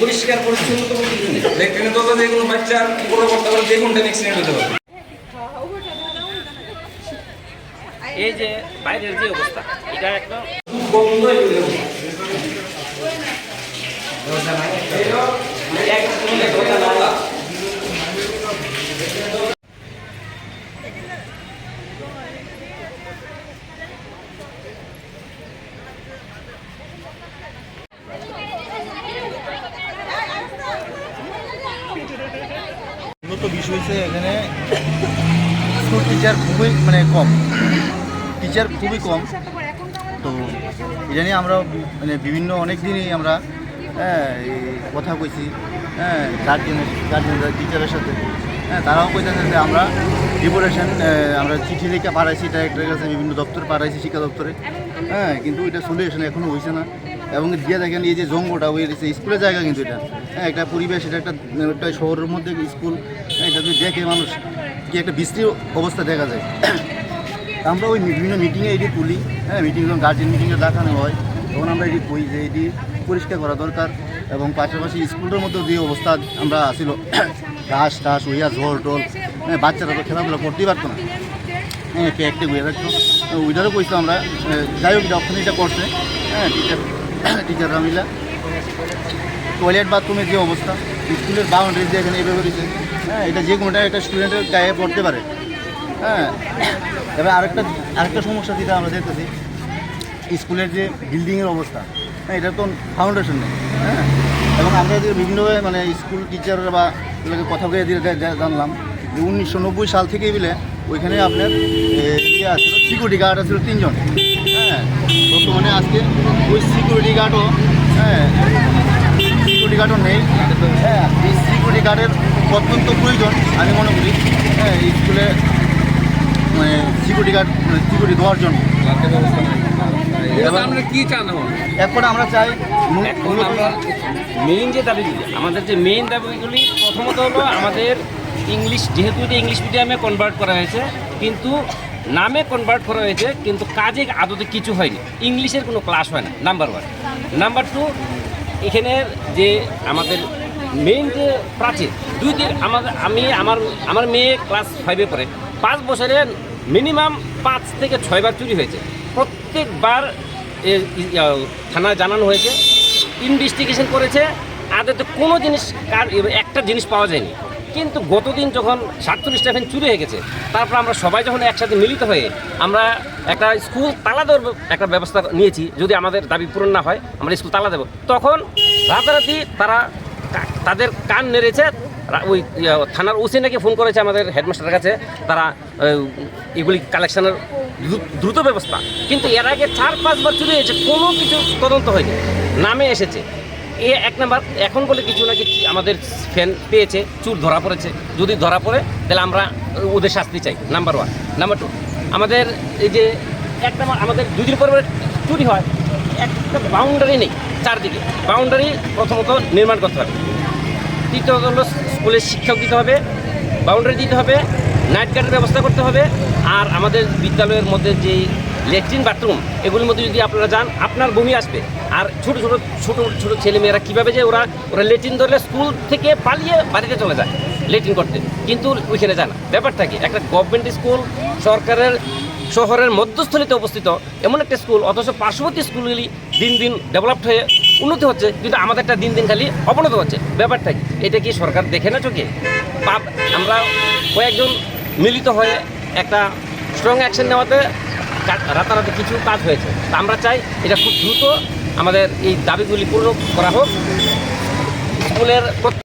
পরিষ্কার পরিচ্ছন্ন তো বলতে কিছু নেই। লেট্রিনে তো যে কোনো বাচ্চার উপরে পড়তে পারে, যে কোনটা অ্যাক্সিডেন্ট হতে পারে। এই যে বাইরের যে অবস্থা, এটা একটা বন্ধ হয়ে গেল। মূলত বিষয় হচ্ছে এখানে স্কুল টিচার খুবই কম, তো এটা নিয়ে আমরা বিভিন্ন অনেক দিনই আমরা এই কথা কইছি গার্জেনরা টিচারের সাথে, তারাও কইতেছে যে আমরা ডিপুটেশন আমরা চিঠি লিখে পাঠাইছি, ডাইরেক্টরের কাছে বিভিন্ন দপ্তরে পাঠাইছি, শিক্ষা দপ্তরে, কিন্তু এটা সলিউশন এখনও হয়েছে না। এবং দিয়ে দেখেন এই যে জঙ্গলটা হয়ে গেছে স্কুলের জায়গা, কিন্তু এটা একটা পরিবেশ, এটা একটা শহরের মধ্যে স্কুল, এটা যদি দেখে মানুষ কি একটা বৃষ্টি অবস্থা দেখা যায়। আমরা ওই বিভিন্ন মিটিংয়ে এটি তুলি, মিটিং যখন গার্জেন মিটিংয়ে দেখানো হয় তখন আমরা এটি কই যে এটি পরিষ্কার করা দরকার। এবং পাশাপাশি স্কুলের মধ্যে যে অবস্থা আমরা ছিল, ঘাস টাস হইয়া ঝোল টোল, বাচ্চারা তো খেলাধুলা করতেই পারতো না, একটা হয়ে থাকতো, ওইটারও কইতো আমরা। যাই হোক যখন এটা করছে টিচাররা মিলা, টয়লেট বাথরুমের যে অবস্থা, স্কুলের বাউন্ডারি যে এখানে এভাবে রয়েছে, এটা যে কোনোটা একটা স্টুডেন্টের গায়ে পড়তে পারে। এবার আরেকটা সমস্যা যেটা আমরা দেখতেছি, স্কুলের যে বিল্ডিংয়ের অবস্থা, এটা তো ফাউন্ডেশন নেই। এবং আমরা যে বিভিন্নভাবে স্কুল টিচাররা বা এগুলোকে কথা বলে দিয়ে জানলাম যে 1990 সাল থেকেই বলে ওইখানে আপনার ইয়ে আসছিল, সিকিউরিটি গার্ড আসছিল 3 জন। বর্তমানে আজকে ওই সিকিউরিটি গার্ডও নেই। এই সিকিউরিটি গার্ডের অত্যন্ত প্রয়োজন আমি মনে করি স্কুলে, সিকিউরিটি দেওয়ার জন্য। আমরা কি চান? এখন আমরা চাই মেইন যে দাবিগুলি, আমাদের যে মেইন দাবিগুলি, প্রথমত হলো আমাদের ইংলিশ, যেহেতু এটা ইংলিশ মিডিয়ামে কনভার্ট করা হয়েছে, কিন্তু নামে কনভার্ট করা হয়েছে, কিন্তু কাজে আদতে কিছু হয়নি। ইংলিশের কোনো ক্লাস হয় না, নাম্বার 1। নাম্বার 2, এখানের যে আমাদের মেইন যে প্রাচীর 2 দিন, আমার মেয়ে ক্লাস 5-এ পড়ে, 5 বছরে মিনিমাম 5 থেকে 6 বার চুরি হয়েছে। প্রত্যেকবার থানায় জানানো হয়েছে, ইনভেস্টিগেশন করেছে, আদতে কোনো জিনিস একটা জিনিস পাওয়া যায়নি। কিন্তু গতদিন যখন 47টা ভ্যান চুরি হয়ে গেছে, তারপর আমরা সবাই যখন একসাথে মিলিত হয়ে আমরা একটা স্কুল তালা দেওয়ার একটা ব্যবস্থা নিয়েছি, যদি আমাদের দাবি পূরণ না হয় আমরা স্কুল তালা দেবো, তখন রাতারাতি তাদের কান নেড়েছে। ওই থানার ওসি নাকি ফোন করেছে আমাদের হেডমাস্টারের কাছে, তারা এগুলি কালেকশনের দ্রুত ব্যবস্থা। কিন্তু এর আগে 4-5 বার চুরি হয়েছে, কোনো কিছু তদন্ত হয়নি, নামে এসেছে। এক নাম্বার, এখন বলে কিছু নাকি আমাদের ফ্যান পেয়েছে, চুর ধরা পড়েছে। যদি ধরা পড়ে তাহলে আমরা ওদের শাস্তি চাই, নাম্বার 1। নাম্বার 2, আমাদের এই যে একটা আমাদের 2 দিন পর চুরি হয়, একটা বাউন্ডারি নেই, চারদিকে বাউন্ডারি প্রথমত নির্মাণ করতে হবে। তৃতীয়ত হলো স্কুলের শিক্ষক দিতে হবে, বাউন্ডারি দিতে হবে, নাইট গার্ডের ব্যবস্থা করতে হবে। আর আমাদের বিদ্যালয়ের মধ্যে যেই ল্যাট্রিন বাথরুম, এগুলির মধ্যে যদি আপনারা যান, আপনার বমি আসবে। আর ছোটো ছোটো ছেলেমেয়েরা কীভাবে যে ওরা ল্যাট্রিন ধরলে স্কুল থেকে পালিয়ে বাড়িতে চলে যায় ল্যাট্রিন করতে, কিন্তু ওইখানে যায় না। ব্যাপারটা কি, একটা গভর্নমেন্ট স্কুল, সরকারের শহরের মধ্যস্থলিতে অবস্থিত এমন একটা স্কুল, অথচ পার্শ্ববর্তী স্কুলগুলি দিন দিন ডেভেলপড হয়ে উন্নতি হচ্ছে, কিন্তু আমাদেরটা দিন দিন খালি অবনতি হচ্ছে। ব্যাপারটা কি, এটা কি সরকার দেখে না চোখে? আমরা কয়েকজন মিলিত হয়ে একটা স্ট্রং অ্যাকশন নেওয়াতে রাতারাতি কিছু কাজ হয়েছে। তা আমরা চাই এটা খুব দ্রুত আমাদের এই দাবিগুলি পূর্ণ করা হোক। স্কুলের